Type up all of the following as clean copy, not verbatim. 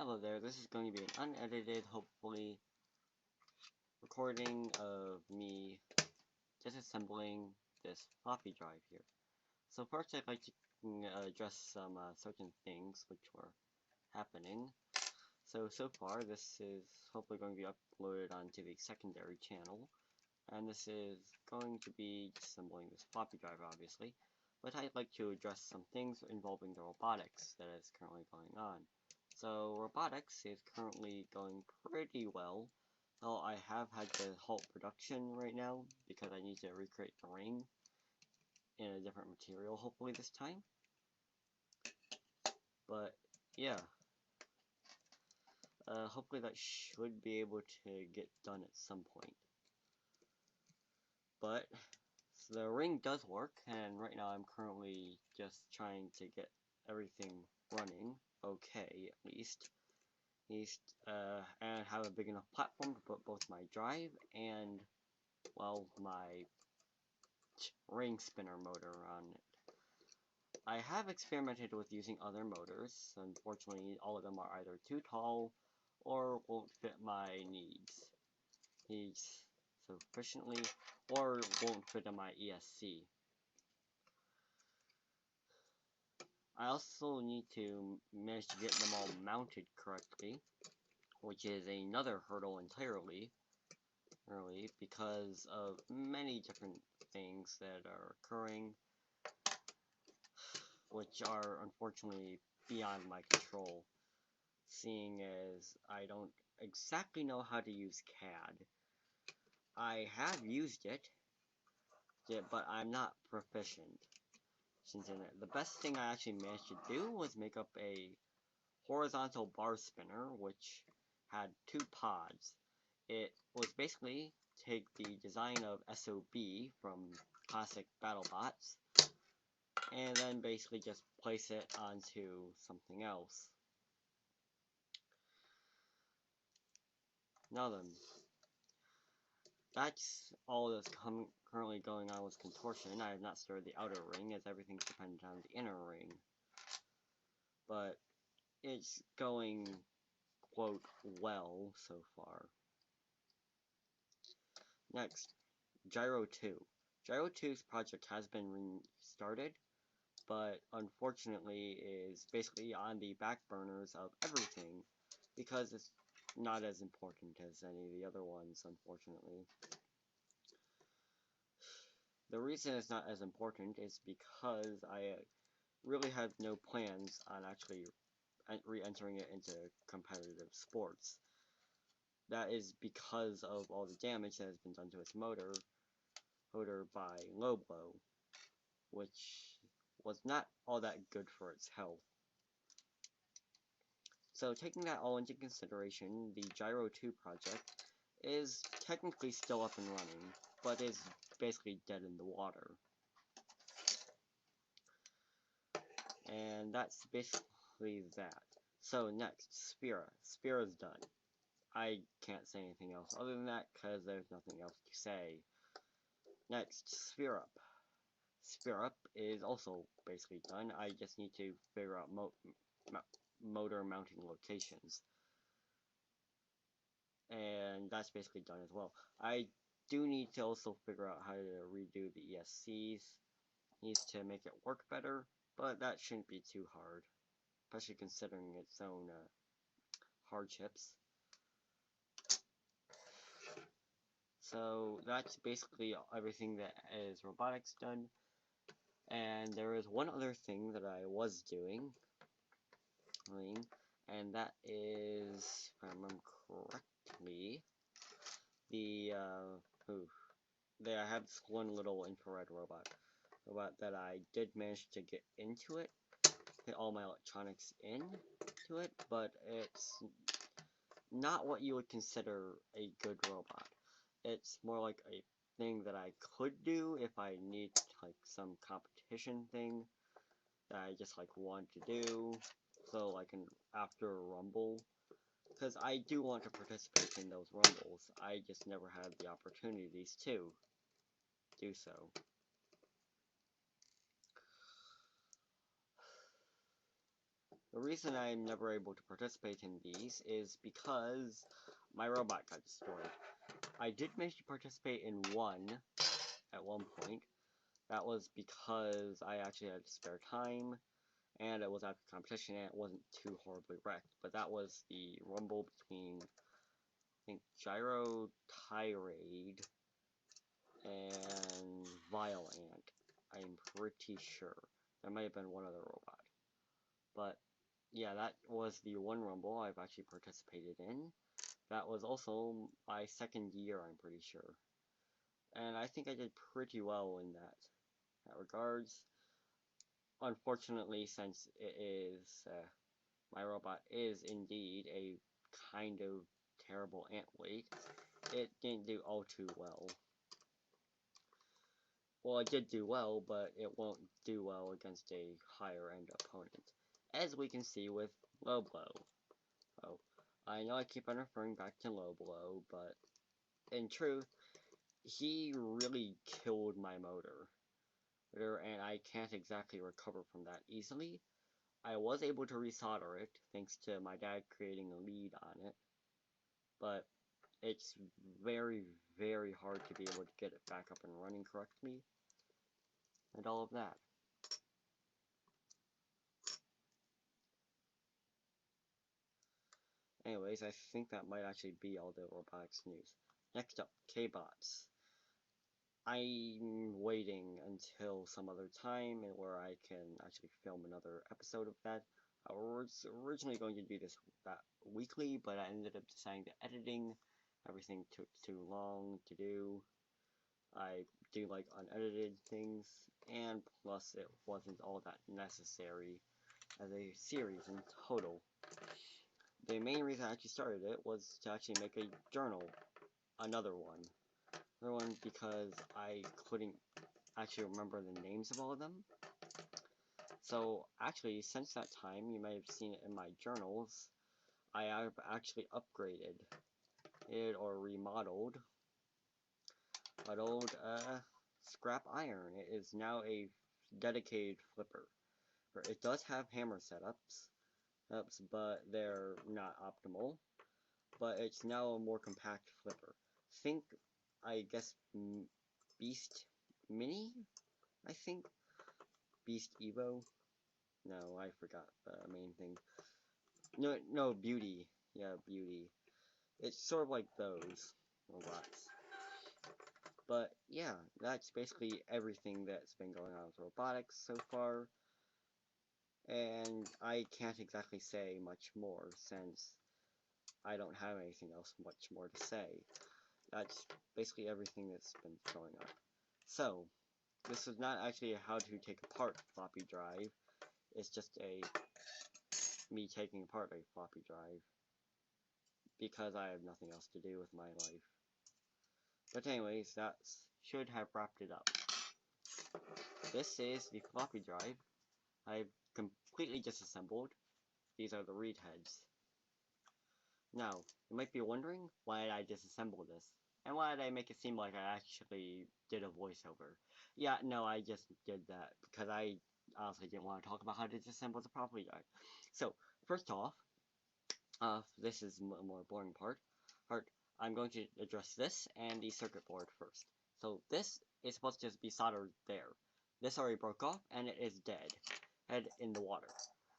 Hello there, this is going to be an unedited, hopefully, recording of me disassembling this floppy drive here. So first I'd like to address some certain things which were happening. So far this is hopefully going to be uploaded onto the secondary channel, and this is going to be disassembling this floppy drive obviously, but I'd like to address some things involving the robotics that is currently going on. So robotics is currently going pretty well. Well, I have had to halt production right now because I need to recreate the ring in a different material hopefully this time. But yeah, hopefully that should be able to get done at some point. But so the ring does work, and right now I'm currently just trying to get everything running okay at least. And have a big enough platform to put both my drive and, well, my ring spinner motor on it. I have experimented with using other motors. Unfortunately, all of them are either too tall or won't fit my needs sufficiently, or won't fit in my ESC. I also need to manage to get them all mounted correctly, which is another hurdle entirely, because of many different things that are occurring, which are unfortunately beyond my control, seeing as I don't exactly know how to use CAD. I have used it, but I'm not proficient in it. The best thing I actually managed to do was make up a horizontal bar spinner, which had two pods. It was basically take the design of SOB from classic BattleBots, and then basically just place it onto something else. Now then, that's all that's currently going on with contortion. I have not started the outer ring, as everything's dependent on the inner ring. But it's going, quote, well so far. Next, Gyro 2. Gyro 2's project has been restarted, but unfortunately is basically on the back burners of everything, because it's not as important as any of the other ones, unfortunately. The reason it's not as important is because I really have no plans on actually re-entering it into competitive sports. That is because of all the damage that has been done to its motor by low blow, which was not all that good for its health. So taking that all into consideration, the Gyro 2 project is technically still up and running, but is basically dead in the water. And that's basically that. So next, Spira. Spira's done. I can't say anything else other than that, because there's nothing else to say. Next, Spirup. Spirup is also basically done. I just need to figure out motor mounting locations. And that's basically done as well. I do need to also figure out how to redo the ESCs. Needs to make it work better, but that shouldn't be too hard, especially considering its own hardships. So that's basically everything that is robotics done. And there is one other thing that I was doing, and that is, if I remember correctly, I have this one little infrared robot that I did manage to get into it, fit all my electronics into it, but it's not what you would consider a good robot. It's more like a thing that I could do if I need like some competition thing that I just like want to do, so like after a rumble, because I do want to participate in those rumbles. I just never had the opportunities to do so. The reason I'm never able to participate in these is because my robot got destroyed. I did manage to participate in one at one point. That was because I actually had spare time, and it was after competition, and it wasn't too horribly wrecked. But that was the rumble between, I think, Gyro Tirade and Vile Ant. I'm pretty sure. There might have been one other robot. But, yeah, that was the one rumble I've actually participated in. That was also my second year, I'm pretty sure. And I think I did pretty well in that regards. Unfortunately, since it is, my robot is indeed a kind of terrible ant weight, it didn't do all too well. Well, it did do well, but it won't do well against a higher end opponent, as we can see with Low Blow. Oh, I know I keep on referring back to Low Blow, but in truth, he really killed my motor, and I can't exactly recover from that easily. I was able to resolder it, thanks to my dad creating a lead on it, but it's very, very hard to be able to get it back up and running correctly, and all of that. Anyways, I think that might actually be all the robotics news. Next up, K-Bots. I'm waiting until some other time where I can actually film another episode of that. I was originally going to do that weekly, but I ended up deciding that editing, everything took too long to do. I do like unedited things, and plus it wasn't all that necessary as a series in total. The main reason I actually started it was to actually make a journal, another one. Another one because I couldn't actually remember the names of all of them. So actually, since that time, you may have seen it in my journals, I have actually upgraded it or remodeled an old scrap iron. It is now a dedicated flipper. It does have hammer setups, but they're not optimal. But it's now a more compact flipper. Think, I guess, Beast Mini? I think? Beast Evo? No, I forgot the main thing. No, Beauty. Yeah, Beauty. It's sort of like those robots. But yeah, that's basically everything that's been going on with robotics so far. And I can't exactly say much more since I don't have anything else much more to say. That's basically everything that's been going on. So, this is not actually how to take apart floppy drive. It's just me taking apart a floppy drive because I have nothing else to do with my life. But anyways, that should have wrapped it up. This is the floppy drive. I've completely disassembled. These are the read heads. Now, you might be wondering, why did I disassemble this? And why did I make it seem like I actually did a voiceover? Yeah, no, I just did that because I honestly didn't want to talk about how to disassemble the floppy drive. So, first off, this is a more boring part. I'm going to address this and the circuit board first. So this is supposed to just be soldered there. This already broke off and it is dead, head in the water.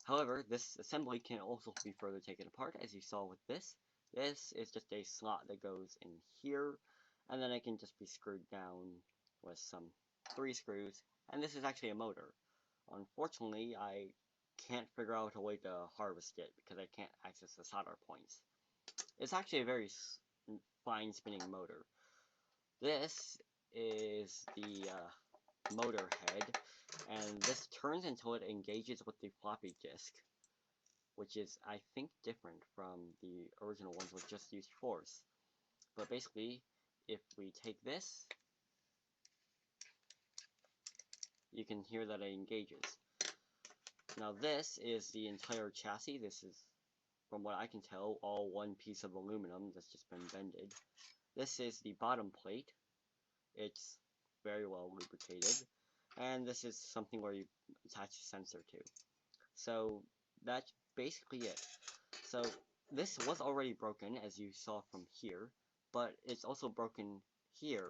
However, this assembly can also be further taken apart, as you saw with this. This is just a slot that goes in here, and then it can just be screwed down with some 3 screws, and this is actually a motor. Unfortunately, I can't figure out a way to harvest it because I can't access the solder points. It's actually a very fine spinning motor. This is the motor head, and this turns until it engages with the floppy disk, which is, I think, different from the original ones which just used force. But basically, if we take this, you can hear that it engages. Now this is the entire chassis. This is, from what I can tell, all one piece of aluminum that's just been bended. This is the bottom plate. It's very well lubricated. And this is something where you attach a sensor to. So that basically it. So this was already broken, as you saw from here, but it's also broken here.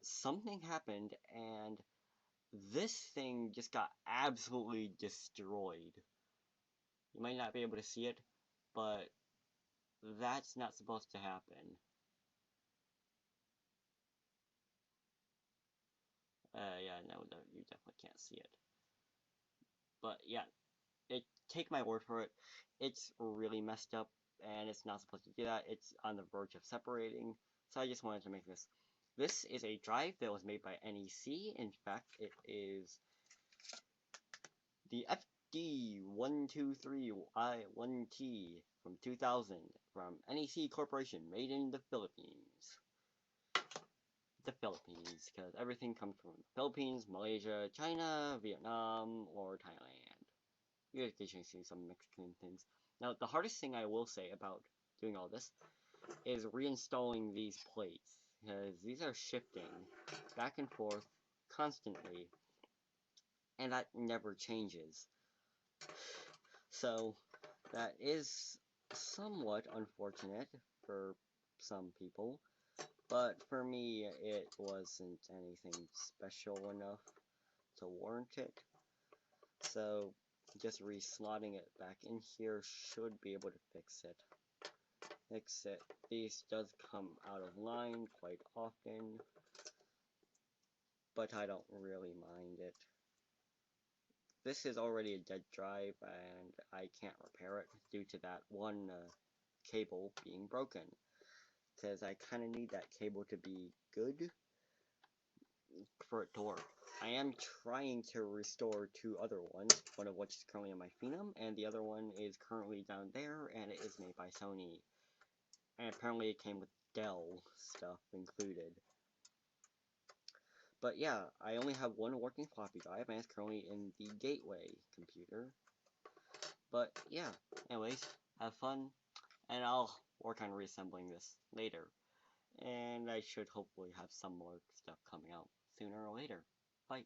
Something happened, and this thing just got absolutely destroyed. You might not be able to see it, but that's not supposed to happen. Yeah, no, you definitely can't see it. But yeah, take my word for it, it's really messed up, and it's not supposed to do that. It's on the verge of separating, so I just wanted to make this. This is a drive that was made by NEC. In fact, it is the FD123I1T from 2000 from NEC Corporation, made in the Philippines. The Philippines, because everything comes from the Philippines, Malaysia, China, Vietnam, or Thailand. You occasionally see some Mexican things. Now, the hardest thing I will say about doing all this is reinstalling these plates, because these are shifting back and forth constantly, and that never changes. So, that is somewhat unfortunate for some people, but for me, it wasn't anything special enough to warrant it. So, just re-slotting it back in here should be able to fix it. These does come out of line quite often, but I don't really mind it. This is already a dead drive, and I can't repair it due to that one cable being broken, because I kind of need that cable to be good for it to work. I am trying to restore two other ones, one of which is currently in my Phenom, and the other one is currently down there, and it is made by Sony. And apparently it came with Dell stuff included. But yeah, I only have one working floppy drive, and it's currently in the Gateway computer. But yeah, anyways, have fun, and I'll work on reassembling this later. And I should hopefully have some more stuff coming out sooner or later. Bye.